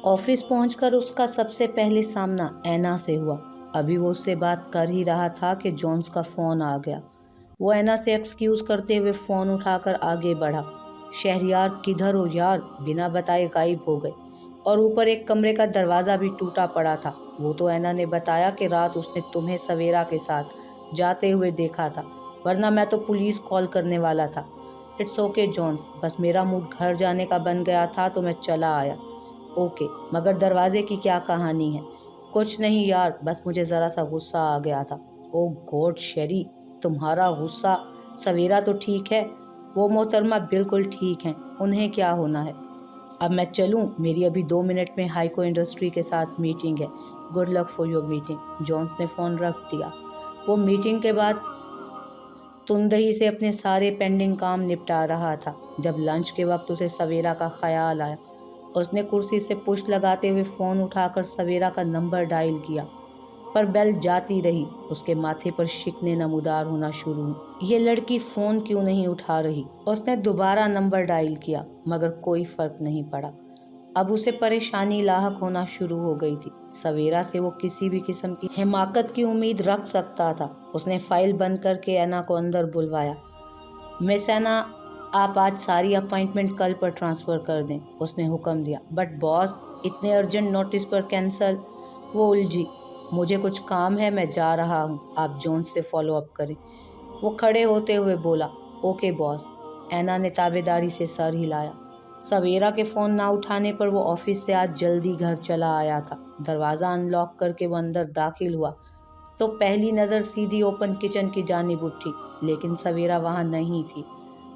Office पहुंचकर उसका सबसे पहले सामना ऐना से हुआ। अभी वो उससे बात कर ही रहा था कि जॉन्स का फ़ोन आ गया। वो ऐना से एक्सक्यूज़ करते हुए फ़ोन उठाकर आगे बढ़ा। शहरयार, किधर हो यार? बिना बताए गायब हो गए। और ऊपर एक कमरे का दरवाज़ा भी टूटा पड़ा था। वो तो ऐना ने बताया कि रात उसने तुम्हें सवेरा के साथ जाते हुए देखा था, वरना मैं तो पुलिस कॉल करने वाला था। इट्स ओके जॉन्स, बस मेरा मूड घर जाने का बन गया था तो मैं चला आया। ओके, मगर दरवाजे की क्या कहानी है? कुछ नहीं यार, बस मुझे ज़रा सा गुस्सा आ गया था। ओ गॉड शेरी, तुम्हारा गुस्सा? सवेरा तो ठीक है। वो मोहतरमा बिल्कुल ठीक हैं, उन्हें क्या होना है। अब मैं चलूं? मेरी अभी 2 मिनट में हाइको इंडस्ट्री के साथ मीटिंग है। Good luck for your meeting. Jones ने फ़ोन रख दिया। वो मीटिंग के बाद तुंदही से अपने सारे पेंडिंग काम निपटा रहा था जब लंच के वक्त उसे सवेरा का ख्याल आया। उसने कुर्सी से पुश लगाते हुए फ़ोन उठाकर सवेरा का नंबर डायल किया, पर बेल जाती रही। उसके माथे पर शिकने नमूदार होना शुरू हुई। ये लड़की फ़ोन क्यों नहीं उठा रही? उसने दोबारा नंबर डायल किया, मगर कोई फ़र्क नहीं पड़ा। अब उसे परेशानी लाहक होना शुरू हो गई थी। सवेरा से वो किसी भी किस्म की हिमाकत की उम्मीद रख सकता था। उसने फाइल बंद करके ऐना को अंदर बुलवाया। मिस ऐना, आप आज सारी अपॉइंटमेंट कल पर ट्रांसफ़र कर दें, उसने हुक्म दिया। बट बॉस, इतने अर्जेंट नोटिस पर कैंसल? वो उलझी। मुझे कुछ काम है, मैं जा रहा हूँ, आप जॉन्स से फॉलो अप करें। वो खड़े होते हुए बोला, ओके बॉस। ऐना ने ताबेदारी से सर हिलाया। सवेरा के फ़ोन ना उठाने पर वो ऑफिस से आज जल्दी घर चला आया था। दरवाज़ा अनलॉक करके वो अंदर दाखिल हुआ तो पहली नज़र सीधी ओपन किचन की जानिब उठी, लेकिन सवेरा वहाँ नहीं थी।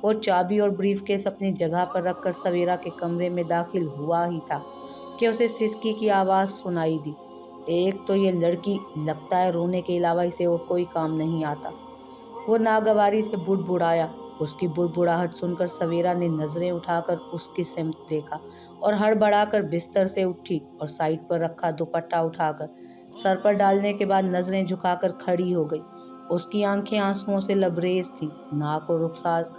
वो चाबी और ब्रीफकेस अपनी जगह पर रखकर सवेरा के कमरे में दाखिल हुआ ही था कि उसे सिसकी की आवाज़ सुनाई दी। एक तो ये लड़की, लगता है रोने के अलावा इसे और कोई काम नहीं आता। वो नागवारी से बुड़बुड़ाया। उसकी बुड़बुड़ाहट सुनकर सवेरा ने नज़रें उठाकर उसकी सिमत देखा और हड़बड़ाकर बिस्तर से उठी और साइड पर रखा दुपट्टा उठाकर सर पर डालने के बाद नज़रें झुकाकर खड़ी हो गई। उसकी आंखें आंसुओं से लबरेज थीं। नाक और रुखसार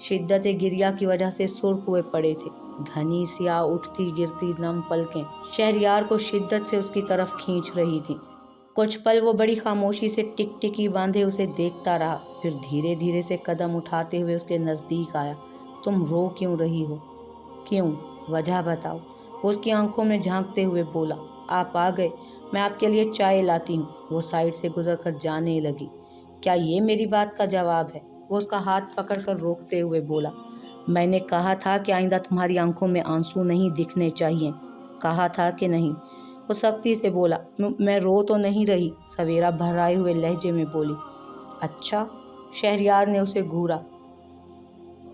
शिद्दत गिरिया की वजह से सुर्ख हुए पड़े थे। घनी सियाह उठती गिरती नम पलकें शहरयार को शिद्दत से उसकी तरफ खींच रही थीं। कुछ पल वो बड़ी खामोशी से टिकटिकी बांधे उसे देखता रहा, फिर धीरे धीरे से कदम उठाते हुए उसके नज़दीक आया। तुम रो क्यों रही हो? क्यों? वजह बताओ। वो उसकी आंखों में झांकते हुए बोला। आप आ गए, मैं आपके लिए चाय लाती हूँ। वो साइड से गुजरकर जाने लगी। क्या ये मेरी बात का जवाब है? वो उसका हाथ पकड़कर रोकते हुए बोला। मैंने कहा था कि आइंदा तुम्हारी आंखों में आंसू नहीं दिखने चाहिए, कहा था कि नहीं? वो सख्ती से बोला। मैं रो तो नहीं रही, सवेरा भर्राए हुए लहजे में बोली। अच्छा? शहरयार ने उसे घूरा।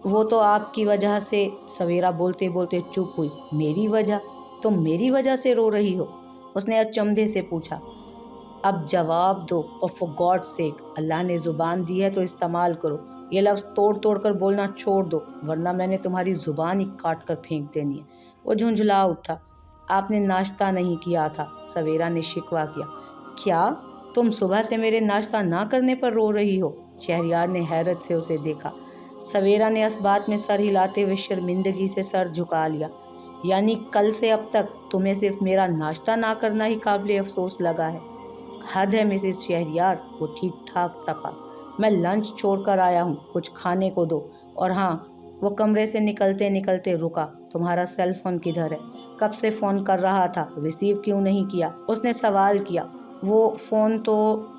वो तो आपकी वजह से, सवेरा बोलते बोलते चुप हुई। मेरी वजह? तुम मेरी वजह से रो रही हो? उसने अचंभे से पूछा। अब जवाब दो, और फॉर गॉड सेक, अल्लाह ने ज़ुबान दी है तो इस्तेमाल करो। ये लफ्ज़ तोड़ तोड़ कर बोलना छोड़ दो, वरना मैंने तुम्हारी ज़ुबान ही काट कर फेंक देनी है। वो झुंझला उठा। आपने नाश्ता नहीं किया था, सवेरा ने शिकवा किया। क्या? तुम सुबह से मेरे नाश्ता ना करने पर रो रही हो? शहरयार ने हैरत से उसे देखा। सवेरा ने इस बात में सर हिलाते हुए शर्मिंदगी से सर झुका लिया। यानी कल से अब तक तुम्हें सिर्फ मेरा नाश्ता ना करना ही काबिल अफसोस लगा है? हद है मिसेस शहरयार, वो ठीक ठाक तपा। मैं लंच छोड़ कर आया हूँ, कुछ खाने को दो। और हाँ, वो कमरे से निकलते निकलते रुका। तुम्हारा सेल फोन किधर है? कब से फ़ोन कर रहा था, रिसीव क्यों नहीं किया? उसने सवाल किया। वो फ़ोन तो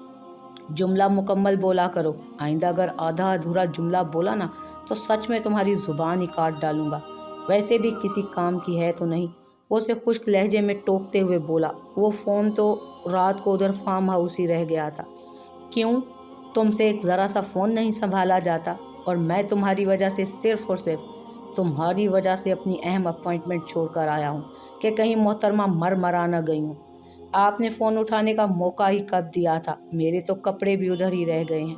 जुमला मुकम्मल बोला करो। आइंदा अगर आधा अधूरा जुमला बोला ना तो सच में तुम्हारी ज़ुबान ही काट डालूंगा। वैसे भी किसी काम की है तो नहीं? वो उसे खुश्क लहजे में टोकते हुए बोला। वो फ़ोन तो रात को उधर फार्म हाउस ही रह गया था। क्यों? तुमसे एक ज़रा सा फ़ोन नहीं संभाला जाता? और मैं तुम्हारी वजह से, सिर्फ़ और सिर्फ तुम्हारी वजह से अपनी अहम अपॉइंटमेंट छोड़कर आया हूँ कि कहीं मोहतरमा मर मरा न गई हूँ। आपने फ़ोन उठाने का मौका ही कब दिया था? मेरे तो कपड़े भी उधर ही रह गए हैं।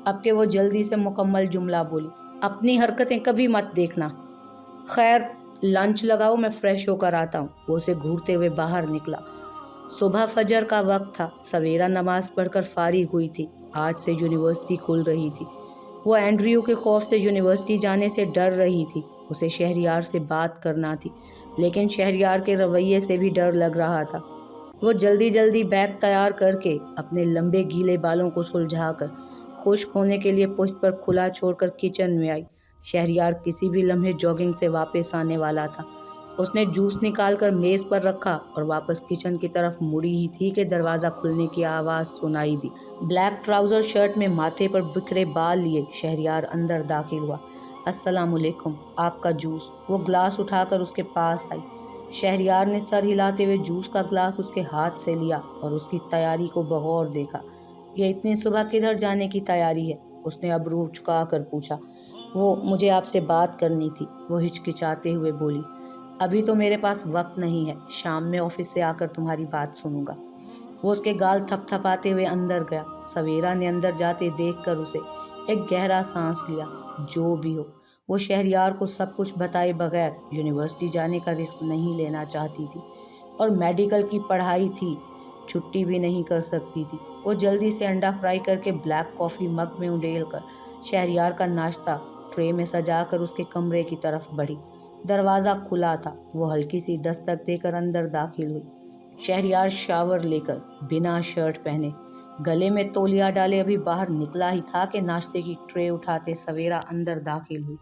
अब के वो जल्दी से मुकम्मल जुमला बोली। अपनी हरकतें कभी मत देखना। खैर, लंच लगाओ, मैं फ़्रेश होकर आता हूँ। वो उसे घूरते हुए बाहर निकला। सुबह फजर का वक्त था। सवेरा नमाज पढ़कर फारिग हुई थी। आज से यूनिवर्सिटी खुल रही थी। वो एंड्रयू के खौफ से यूनिवर्सिटी जाने से डर रही थी। उसे शहरयार से बात करना थी। لیکن شہریار کے رویے سے بھی ڈر لگ رہا تھا۔ وہ جلدی جلدی بیگ تیار کر کے اپنے لمبے گیلے بالوں کو سلجھا کر خشک ہونے کے لیے پشت پر کھلا چھوڑ کر کچن میں آئی۔ شہریار کسی بھی لمحے جاگنگ سے واپس آنے والا تھا۔ اس نے جوس نکال کر میز پر رکھا اور واپس کچن کی طرف مڑی ہی تھی کہ دروازہ کھلنے کی آواز سنائی دی۔ بلیک ٹراؤزر شرٹ میں ماتھے پر بکھرے بال لیے شہریار اندر داخل ہوا۔ السلام علیکم، آپ کا جوس۔ وہ گلاس اٹھا کر اس کے پاس آئی۔ شہریار نے سر ہلاتے ہوئے جوس کا گلاس اس کے ہاتھ سے لیا اور اس کی تیاری کو بغور دیکھا۔ یہ اتنی صبح کدھر جانے کی تیاری ہے؟ اس نے ابرو جھکا کر پوچھا۔ وہ مجھے آپ سے بات کرنی تھی، وہ ہچکچاتے ہوئے بولی۔ ابھی تو میرے پاس وقت نہیں ہے، شام میں آفس سے آ کر تمہاری بات سنوں گا۔ وہ اس کے گال تھپ تھپاتے ہوئے اندر گیا۔ سویرا نے اندر جاتے دیکھ کر اسے ایک گہرا سانس لیا۔ جو بھی ہو، وہ شہریار کو سب کچھ بتائے بغیر یونیورسٹی جانے کا رسک نہیں لینا چاہتی تھی، اور میڈیکل کی پڑھائی تھی، چھٹی بھی نہیں کر سکتی تھی۔ وہ جلدی سے انڈا فرائی کر کے بلیک کافی مگ میں انڈیل کر شہریار کا ناشتہ ٹرے میں سجا کر اس کے کمرے کی طرف بڑھی۔ دروازہ کھلا تھا۔ وہ ہلکی سی دستک دے کر اندر داخل ہوئی۔ شہریار شاور لے کر بنا شرٹ پہنے گلے میں تولیہ ڈالے ابھی باہر نکلا ہی تھا کہ ناشتے کی ٹرے اٹھاتے سویرا اندر داخل ہوئی۔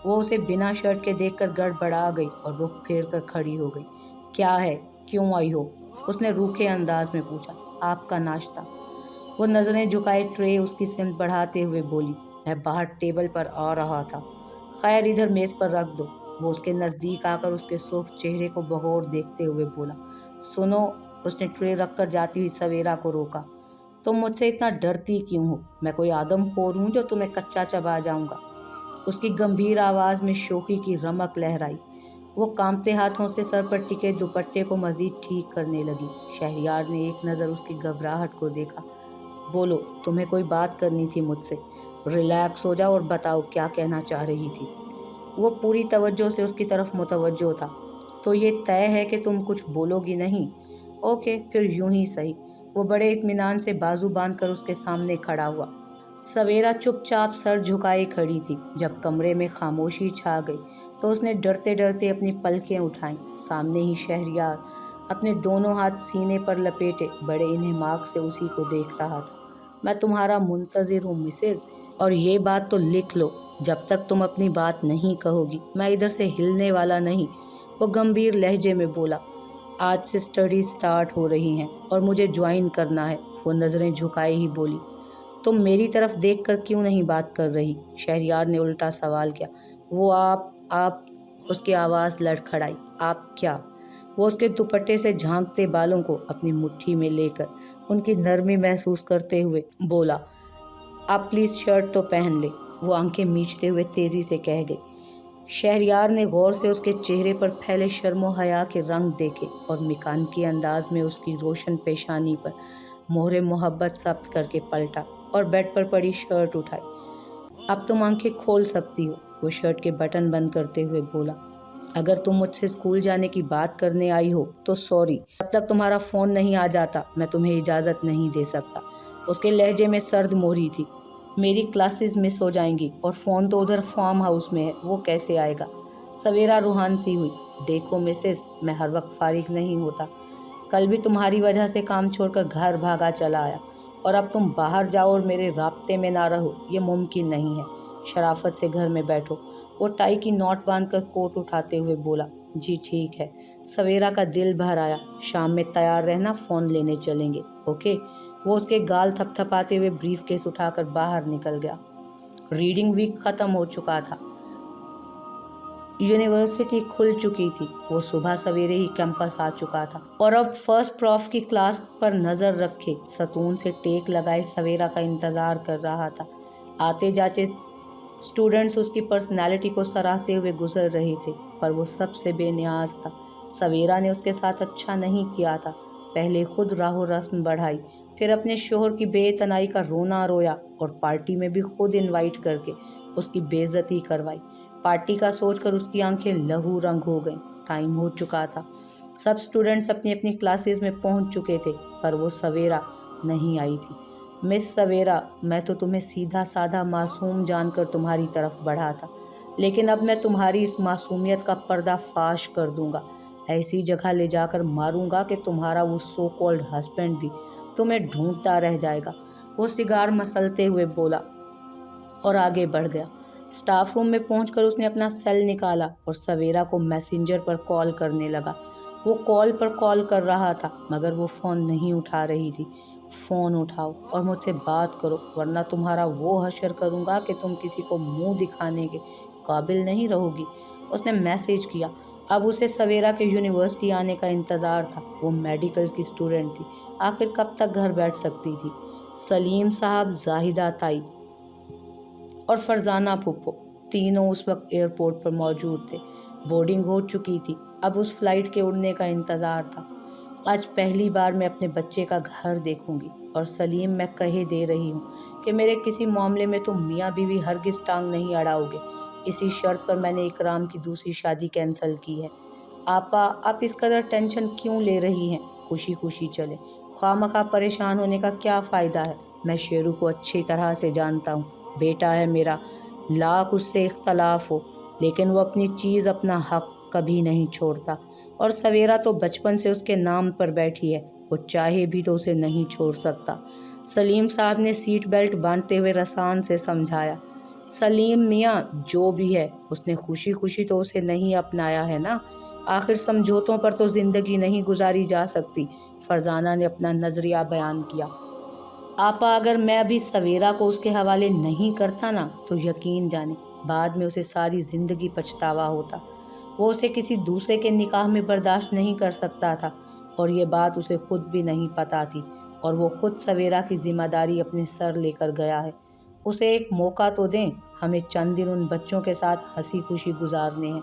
وہ اسے بنا شرٹ کے دیکھ کر گڑبڑا گئی اور رخ پھیر کر کھڑی ہو گئی۔ کیا ہے، کیوں آئی ہو؟ اس نے روکھے انداز میں پوچھا۔ آپ کا ناشتہ۔ وہ نظریں جھکائے ٹرے اس کی سمت بڑھاتے ہوئے بولی۔ میں باہر ٹیبل پر آ رہا تھا۔ خیر ادھر میز پر رکھ دو۔ وہ اس کے نزدیک آ کر اس کے سرخ چہرے کو بغور دیکھتے ہوئے بولا۔ سنو، اس نے ٹرے رکھ کر جاتی ہوئی سویرا کو روکا۔ تم مجھ سے اتنا ڈرتی کیوں ہو؟ میں کوئی آدم خور ہوں جو تمہیں کچا چبا جاؤں گا؟ اس کی گمبھیر آواز میں شوخی کی رمق لہرائی۔ وہ کانپتے ہاتھوں سے سر پر ٹکے دوپٹے کو مزید ٹھیک کرنے لگی۔ شہریار نے ایک نظر اس کی گھبراہٹ کو دیکھا۔ بولو، تمہیں کوئی بات کرنی تھی مجھ سے؟ ریلیکس ہو جاؤ اور بتاؤ کیا کہنا چاہ رہی تھی۔ وہ پوری توجہ سے اس کی طرف متوجہ تھا۔ تو یہ طے ہے کہ تم کچھ بولو گی نہیں؟ اوکے، پھر یوں ہی صحیح۔ وہ بڑے اطمینان سے بازو باندھ کر اس کے سامنے کھڑا ہوا۔ سویرا چپ چاپ سر جھکائے کھڑی تھی۔ جب کمرے میں خاموشی چھا گئی تو اس نے ڈرتے ڈرتے اپنی پلکیں اٹھائیں۔ سامنے ہی شہریار اپنے دونوں ہاتھ سینے پر لپیٹے بڑے انہماک سے اسی کو دیکھ رہا تھا۔ میں تمہارا منتظر ہوں مسز، اور یہ بات تو لکھ لو، جب تک تم اپنی بات نہیں کہو گی میں ادھر سے ہلنے والا نہیں۔ وہ گمبھیر لہجے میں بولا۔ آج سے اسٹڈی سٹارٹ ہو رہی ہیں اور مجھے جوائن کرنا ہے۔ وہ نظریں جھکائے ہی بولی۔ تم میری طرف دیکھ کر کیوں نہیں بات کر رہی؟ شہریار نے الٹا سوال کیا۔ وہ آپ اس کی آواز لڑکھڑائی۔ آپ کیا؟ وہ اس کے دوپٹے سے جھانکتے بالوں کو اپنی مٹھی میں لے کر ان کی نرمی محسوس کرتے ہوئے بولا۔ آپ پلیز شرٹ تو پہن لیں، وہ آنکھیں میچتے ہوئے تیزی سے کہہ گئی۔ شہریار نے غور سے اس کے چہرے پر پھیلے شرم و حیا کے رنگ دیکھے اور میکانیکی انداز میں اس کی روشن پیشانی پر مہر محبت ثبت کر کے پلٹا اور بیڈ پر پڑی شرٹ اٹھائی۔ اب تم آنکھیں کھول سکتی ہو، وہ شرٹ کے بٹن بند کرتے ہوئے بولا۔ اگر تم مجھ سے اسکول جانے کی بات کرنے آئی ہو تو سوری، جب تک تمہارا فون نہیں آ جاتا میں تمہیں اجازت نہیں دے سکتا۔ اس کے لہجے میں سرد مہری تھی۔ میری کلاسز مس ہو جائیں گی اور فون تو ادھر فارم ہاؤس میں ہے، وہ کیسے آئے گا؟ سویرا روحان سی ہوئی۔ دیکھو مسز، میں ہر وقت فارغ نہیں ہوتا۔ کل بھی تمہاری وجہ سے کام چھوڑ کر گھر بھاگا چلا آیا، اور اب تم باہر جاؤ اور میرے رابطے میں نہ رہو، یہ ممکن نہیں ہے۔ شرافت سے گھر میں بیٹھو۔ وہ ٹائی کی نوٹ باندھ کر کوٹ اٹھاتے ہوئے بولا۔ جی ٹھیک ہے۔ سویرا کا دل بھر آیا۔ شام میں تیار رہنا، فون لینے چلیں گے، اوکے؟ وہ اس کے گال تھپ تھپاتے ہوئے بریف کیس اٹھا کر باہر نکل گیا۔ ریڈنگ ویک ختم ہو چکا تھا۔ یونیورسٹی کھل چکی تھی۔ وہ صبح سویرے ہی کیمپس آ چکا تھا اور اب فرسٹ پروف کی کلاس پر نظر رکھے ستون سے ٹیک لگائے سویرا کا انتظار کر رہا تھا۔ آتے جاتے اسٹوڈنٹس اس کی پرسنالٹی کو سراہتے ہوئے گزر رہے تھے، پر وہ سب سے بے نیاز تھا۔ سویرا نے اس کے ساتھ اچھا نہیں کیا تھا۔ پہلے خود راہ و رسم بڑھائی، پھر اپنے شوہر کی بے اعتنائی کا رونا رویا، اور پارٹی میں بھی خود انوائٹ کر کے اس کی بے عزتی کروائی۔ پارٹی کا سوچ کر اس کی آنکھیں لہو رنگ ہو گئیں۔ ٹائم ہو چکا تھا۔ سب اسٹوڈنٹس اپنی اپنی کلاسز میں پہنچ چکے تھے، پر وہ سویرا نہیں آئی تھی۔ مس سویرا، میں تو تمہیں سیدھا سادہ معصوم جان کر تمہاری طرف بڑھا تھا، لیکن اب میں تمہاری اس معصومیت کا پردہ فاش کر دوں گا۔ ऐसी जगह ले जाकर मारूंगा कि तुम्हारा वो सो कॉल्ड हस्बैंड भी तुम्हें ढूंढता रह जाएगा। वो सिगार मसलते हुए बोला और आगे बढ़ गया। स्टाफ रूम में पहुंचकर उसने अपना सेल निकाला और सवेरा को मैसेंजर पर कॉल करने लगा। वो कॉल पर कॉल कर रहा था मगर वो फ़ोन नहीं उठा रही थी। फ़ोन उठाओ और मुझसे बात करो, वरना तुम्हारा वो हशर करूँगा कि तुम किसी को मुंह दिखाने के काबिल नहीं रहोगी। उसने मैसेज किया। अब उसे सवेरा के यूनिवर्सिटी आने का इंतज़ार था। वो मेडिकल की स्टूडेंट थी, आखिर कब तक घर बैठ सकती थी। सलीम साहब, जाहिदा ताई और फरजाना फूफो तीनों उस वक्त एयरपोर्ट पर मौजूद थे। बोर्डिंग हो चुकी थी, अब उस फ्लाइट के उड़ने का इंतज़ार था। आज पहली बार मैं अपने बच्चे का घर देखूंगी। और सलीम, मैं कहे दे रही हूँ कि मेरे किसी मामले में तुम मियाँ बीवी हरगिज़ टांग नहीं अड़ाओगे। इसी शर्त पर मैंने इकराम की दूसरी शादी कैंसिल की है। आपा, आप इस कदर टेंशन क्यों ले रही हैं? खुशी खुशी चले, खामखा परेशान होने का क्या फ़ायदा है। मैं शेरू को अच्छी तरह से जानता हूँ, बेटा है मेरा, लाख उससे इख्तलाफ हो, लेकिन वो अपनी चीज़, अपना हक कभी नहीं छोड़ता। और सवेरा तो बचपन से उसके नाम पर बैठी है, वो चाहे भी तो उसे नहीं छोड़ सकता। सलीम साहब ने सीट बेल्ट बांधते हुए रसान से समझाया। सलीम मियाँ जो भी है, उसने खुशी खुशी तो उसे नहीं अपनाया है ना। आखिर समझौतों पर तो ज़िंदगी नहीं गुजारी जा सकती। फरजाना ने अपना नज़रिया बयान किया। आपा, अगर मैं अभी सवेरा को उसके हवाले नहीं करता ना, तो यकीन जाने बाद में उसे सारी ज़िंदगी पछतावा होता। वो उसे किसी दूसरे के निकाह में बर्दाश्त नहीं कर सकता था और ये बात उसे खुद भी नहीं पता थी। और वो खुद सवेरा की जिम्मेदारी अपने सर लेकर गया है। उसे एक मौका तो दें, हमें चंद दिन उन बच्चों के साथ हंसी खुशी गुजारने हैं।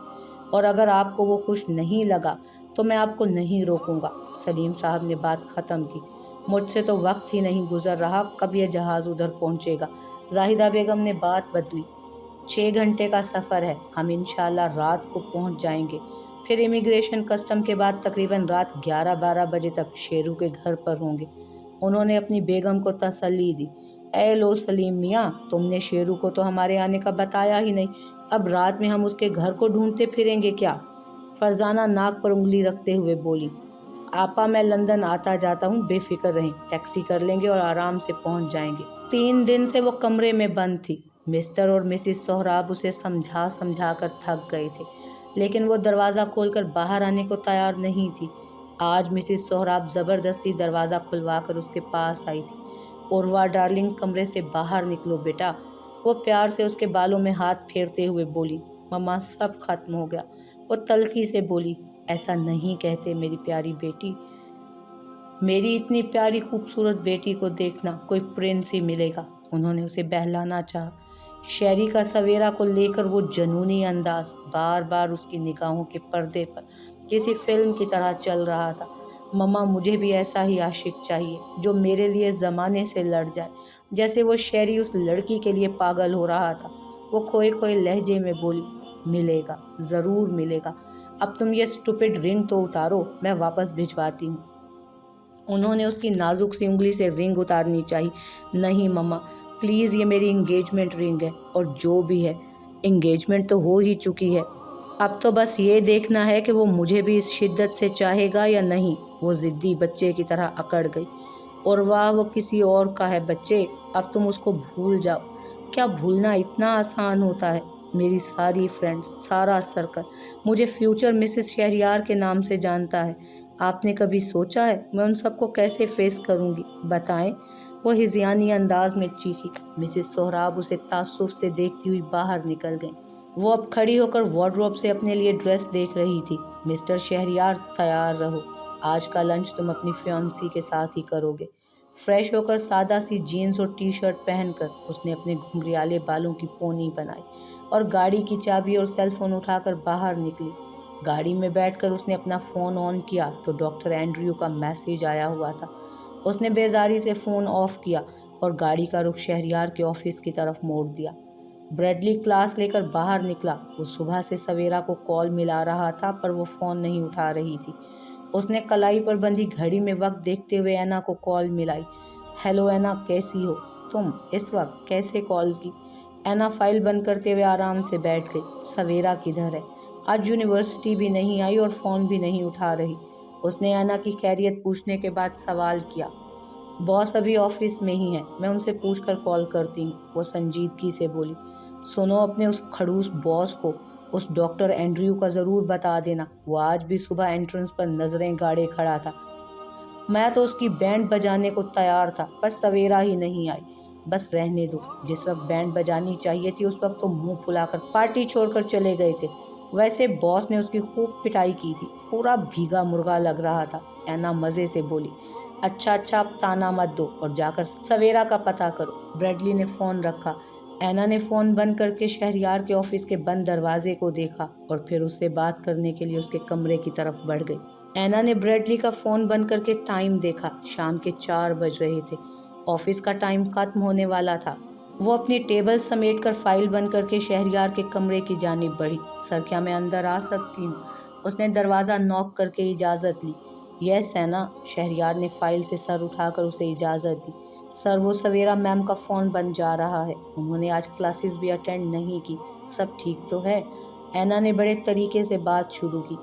और अगर आपको वो खुश नहीं लगा तो मैं आपको नहीं रोकूंगा। सलीम साहब ने बात ख़त्म की। मुझसे तो वक्त ही नहीं गुजर रहा कब यह जहाज़ उधर पहुंचेगा। जाहिदा बेगम ने बात बदली। 6 घंटे का सफ़र है, हम इंशाल्लाह रात को पहुंच जाएंगे। फिर इमिग्रेशन कस्टम के बाद तकरीबन रात 11-12 बजे तक शेरू के घर पर होंगे। उन्होंने अपनी बेगम को तसल्ली दी। ए लो सलीम मियाँ, तुमने शेरू को तो हमारे आने का बताया ही नहीं, अब रात में हम उसके घर को ढूंढते फिरेंगे क्या? फरजाना नाक पर उंगली रखते हुए बोली। आपा, मैं लंदन आता जाता हूँ, बेफिक्र रहें, टैक्सी कर लेंगे और आराम से पहुँच जाएंगे। 3 दिन से वो कमरे में बंद थी। मिस्टर और मिसिस सोहराब उसे समझा समझा कर थक गए थे, लेकिन वो दरवाज़ा खोलकर बाहर आने को तैयार नहीं थी। आज मिसिस सोहराब ज़बरदस्ती दरवाज़ा खुलवा कर उसके पास आई थी। उर्वा डार्लिंग, कमरे से बाहर निकलो बेटा। वो प्यार से उसके बालों में हाथ फेरते हुए बोली। मम्मा, सब खत्म हो गया। वो तल्खी से बोली। ऐसा नहीं कहते मेरी प्यारी बेटी, मेरी इतनी प्यारी खूबसूरत बेटी को देखना, कोई प्रिंस ही मिलेगा। उन्होंने उसे बहलाना चाहा। शहरी का सवेरा को लेकर वो जनूनी अंदाज बार बार उसकी निगाहों के पर्दे पर किसी फिल्म की तरह चल रहा था। मम्मा, मुझे भी ऐसा ही आशिक चाहिए जो मेरे लिए ज़माने से लड़ जाए, जैसे वो शहरी उस लड़की के लिए पागल हो रहा था। वो खोए खोए लहजे में बोली। मिलेगा, ज़रूर मिलेगा। अब तुम ये स्टूपिड रिंग तो उतारो, मैं वापस भिजवाती हूँ। उन्होंने उसकी नाजुक सी उंगली से रिंग उतारनी चाहिए। नहीं मम्मा, प्लीज़, ये मेरी इंगेजमेंट रिंग है, और जो भी है, इंगेजमेंट तो हो ही चुकी है। अब तो बस ये देखना है कि वो मुझे भी इस शिद्दत से चाहेगा या नहीं। वो ज़िद्दी बच्चे की तरह अकड़ गई। और वाह, वो किसी और का है बच्चे, अब तुम उसको भूल जाओ। क्या भूलना इतना आसान होता है? मेरी सारी फ्रेंड्स, सारा सर्कल मुझे फ्यूचर मिसेस शहरियार के नाम से जानता है। आपने कभी सोचा है मैं उन सबको कैसे फेस करूंगी? बताएं। वो हिज़ियानी अंदाज में चीखी। मिसेस सोहराब उसे तासुफ से देखती हुई बाहर निकल गईं। वो अब खड़ी होकर वार्डरोब से अपने लिए ड्रेस देख रही थी। मिस्टर शहरियार, तैयार रहो, आज का लंच तुम अपनी फियांसी के साथ ही करोगे। फ्रेश होकर सादा सी जीन्स और टी शर्ट पहनकर उसने अपने घुंघरियाले बालों की पोनी बनाई और गाड़ी की चाबी और सेल फोन उठाकर बाहर निकली। गाड़ी में बैठकर उसने अपना फ़ोन ऑन किया तो डॉक्टर एंड्रयू का मैसेज आया हुआ था। उसने बेजारी से फ़ोन ऑफ किया और गाड़ी का रुख शहरियार के ऑफिस की तरफ मोड़ दिया। ब्रैडली क्लास लेकर बाहर निकला। वो सुबह से सवेरा को कॉल मिला रहा था पर वो फ़ोन नहीं उठा रही थी। उसने कलाई पर बंधी घड़ी में वक्त देखते हुए ऐना को कॉल मिलाई। हेलो ऐना, कैसी हो तुम? इस वक्त कैसे कॉल की? ऐना फाइल बंद करते हुए आराम से बैठ गई। सवेरा किधर है? आज यूनिवर्सिटी भी नहीं आई और फ़ोन भी नहीं उठा रही। उसने ऐना की खैरियत पूछने के बाद सवाल किया, बॉस अभी ऑफिस में ही है, मैं उनसे पूछकर कॉल करती हूँ, वो संजीदगी से बोली। सुनो, अपने उस खड़ूस बॉस को उस डॉक्टर एंड्रयू का ज़रूर बता देना, वो आज भी सुबह एंट्रेंस पर नज़रें गाड़े खड़ा था। मैं तो उसकी बैंड बजाने को तैयार था, पर सवेरा ही नहीं आई। बस रहने दो, जिस वक्त बैंड बजानी चाहिए थी उस वक्त तो मुंह फुलाकर पार्टी छोड़कर चले गए थे। वैसे बॉस ने उसकी खूब पिटाई की थी, पूरा भीगा मुर्गा लग रहा था। ऐना मज़े से बोली, अच्छा अच्छा, अब ताना मत दो और जाकर सवेरा का पता करो। ब्रैडली ने फ़ोन रखा। ऐना ने फ़ोन बंद करके शहरयार के ऑफिस के बंद दरवाजे को देखा और फिर उससे बात करने के लिए उसके कमरे की तरफ बढ़ गई। ऐना ने ब्रैडली का फ़ोन बंद करके टाइम देखा। शाम के 4 बज रहे थे। ऑफिस का टाइम खत्म होने वाला था। वो अपनी टेबल समेटकर फाइल बंद करके शहरयार के कमरे की जानिब बढ़ी। सर, क्या मैं अंदर आ सकती हूँ? उसने दरवाज़ा नॉक करके इजाज़त ली। यस ऐना, शहरयार ने फाइल से सर उठाकर उसे इजाज़त दी। सर, वो सवेरा मैम का फ़ोन बंद जा रहा है, उन्होंने आज क्लासेस भी अटेंड नहीं की। सब ठीक तो है? ऐना ने बड़े तरीके से बात शुरू की।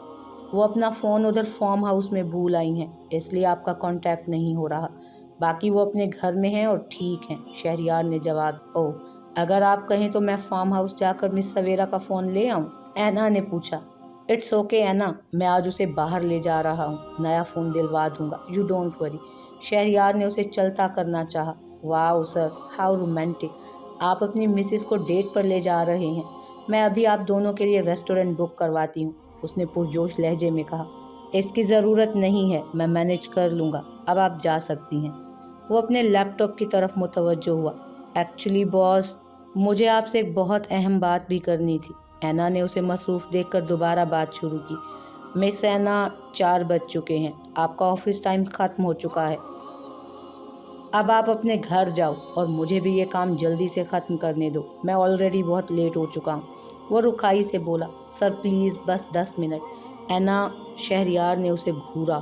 वो अपना फ़ोन उधर फार्म हाउस में भूल आई हैं, इसलिए आपका कांटेक्ट नहीं हो रहा। बाकी वो अपने घर में हैं और ठीक हैं, शहरयार ने जवाब। ओह, अगर आप कहें तो मैं फार्म हाउस जाकर मिस सवेरा का फ़ोन ले आऊं? ऐना ने पूछा। इट्स ओके ऐना, मैं आज उसे बाहर ले जा रहा हूँ, नया फ़ोन दिलवा दूंगा, यू डोंट वरी। शहरयार ने उसे चलता करना चाहा। वाह सर, हाउ रोमांटिक, आप अपनी मिसिस को डेट पर ले जा रहे हैं। मैं अभी आप दोनों के लिए रेस्टोरेंट बुक करवाती हूँ, उसने पुरजोश लहजे में कहा। इसकी ज़रूरत नहीं है, मैं मैनेज कर लूँगा, अब आप जा सकती हैं। वो अपने लैपटॉप की तरफ मुतवज्जो हुआ। एक्चुअली बॉस, मुझे आपसे एक बहुत अहम बात भी करनी थी। ऐना ने उसे मसरूफ़ देखकर दोबारा बात शुरू की। मिस ऐना, 4 बज चुके हैं, आपका ऑफिस टाइम ख़त्म हो चुका है, अब आप अपने घर जाओ और मुझे भी ये काम जल्दी से ख़त्म करने दो, मैं ऑलरेडी बहुत लेट हो चुका हूँ। वो रुखाई से बोला, सर प्लीज़ बस 10 मिनट। ऐना, शहरयार ने उसे घूरा।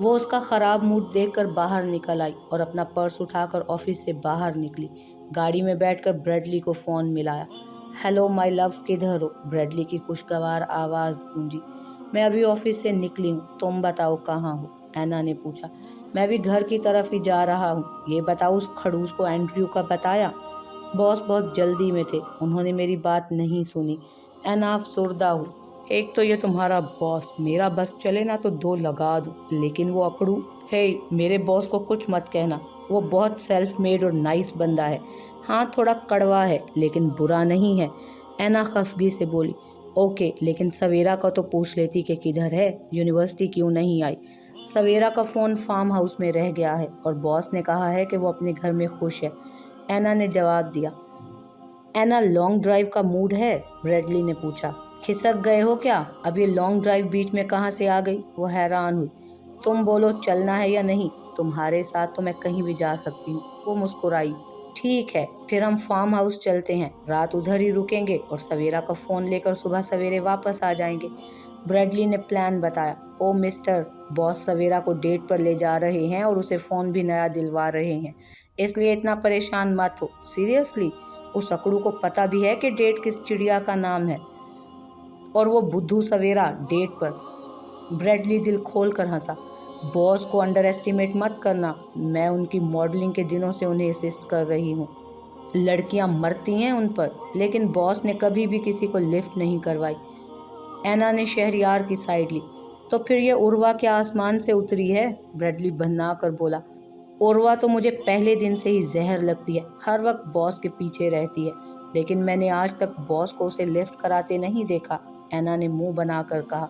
वो उसका ख़राब मूड देखकर बाहर निकल आई और अपना पर्स उठाकर ऑफिस से बाहर निकली। गाड़ी में बैठकर ब्रैडली को फ़ोन मिलाया। हेलो माय लव, किधर हो? ब्रैडली की खुशगवार आवाज़ गूंजी। मैं अभी ऑफिस से निकली हूँ, तुम बताओ कहाँ हो? ऐना ने पूछा। मैं भी घर की तरफ ही जा रहा हूँ। ये बताओ, उस खड़ूस को एंड्रयू का बताया? बॉस बहुत जल्दी में थे, उन्होंने मेरी बात नहीं सुनी। ऐना अफसुर्दा हुई। एक तो ये तुम्हारा बॉस, मेरा बस चले ना तो 2 लगा दूँ, लेकिन वो अकड़ू। हे, मेरे बॉस को कुछ मत कहना, वो बहुत सेल्फ मेड और नाइस बंदा है। हाँ, थोड़ा कड़वा है लेकिन बुरा नहीं है। ऐना खफगी से बोली। ओके, लेकिन सवेरा का तो पूछ लेती कि किधर है, यूनिवर्सिटी क्यों नहीं आई? सवेरा का फ़ोन फार्म हाउस में रह गया है और बॉस ने कहा है कि वो अपने घर में खुश है, ऐना ने जवाब दिया। ऐना, लॉन्ग ड्राइव का मूड है? ब्रैडली ने पूछा। खिसक गए हो क्या? अब ये लॉन्ग ड्राइव बीच में कहाँ से आ गई? वो हैरान हुई। तुम बोलो चलना है या नहीं, तुम्हारे साथ तो मैं कहीं भी जा सकती हूँ, वो मुस्कुराई। ठीक है, फिर हम फार्म हाउस चलते हैं, रात उधर ही रुकेंगे और सवेरा का फ़ोन लेकर सुबह सवेरे वापस आ जाएंगे। ब्रैडली ने प्लान बताया। ओ मिस्टर, बॉस सवेरा को डेट पर ले जा रहे हैं और उसे फ़ोन भी नया दिलवा रहे हैं, इसलिए इतना परेशान मत हो। सीरियसली, उस अकड़ू को पता भी है कि डेट किस चिड़िया का नाम है, और वो बुद्धू सवेरा डेट पर। ब्रैडली दिल खोल कर हंसा। बॉस को अंडर एस्टिमेट मत करना, मैं उनकी मॉडलिंग के दिनों से उन्हें असिस्ट कर रही हूँ। लड़कियाँ मरती हैं उन पर, लेकिन बॉस ने कभी भी किसी को लिफ्ट नहीं करवाई। ऐना ने शहरयार की साइड ली। तो फिर ये उर्वा क्या आसमान से उतरी है? ब्रैडली भन्ना कर बोला। उर्वा तो मुझे पहले दिन से ही जहर लगती है, हर वक्त बॉस के पीछे रहती है, लेकिन मैंने आज तक बॉस को उसे लिफ्ट कराते नहीं देखा। ऐना ने मुंह बनाकर कहा।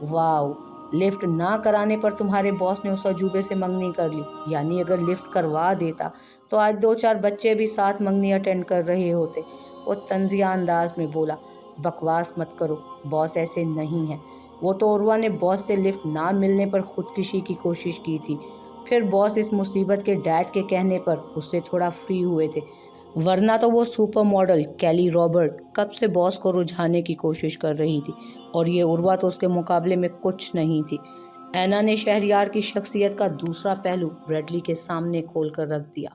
वाह, लिफ्ट ना कराने पर तुम्हारे बॉस ने उस अजूबे से मंगनी कर ली, यानी अगर लिफ्ट करवा देता तो आज 2-4 बच्चे भी साथ मंगनी अटेंड कर रहे होते। वो तंजिया अंदाज में बोला। बकवास मत करो, बॉस ऐसे नहीं है। वो तो उर्वा ने बॉस से लिफ्ट ना मिलने पर खुदकुशी की कोशिश की थी, फिर बॉस इस मुसीबत के डैड के कहने पर उससे थोड़ा फ्री हुए थे, वरना तो वो सुपर मॉडल कैली रॉबर्ट कब से बॉस को रुझाने की कोशिश कर रही थी, और ये उर्वा तो उसके मुकाबले में कुछ नहीं थी। ऐना ने शहरयार की शख्सियत का दूसरा पहलू ब्रैडली के सामने खोल कर रख दिया।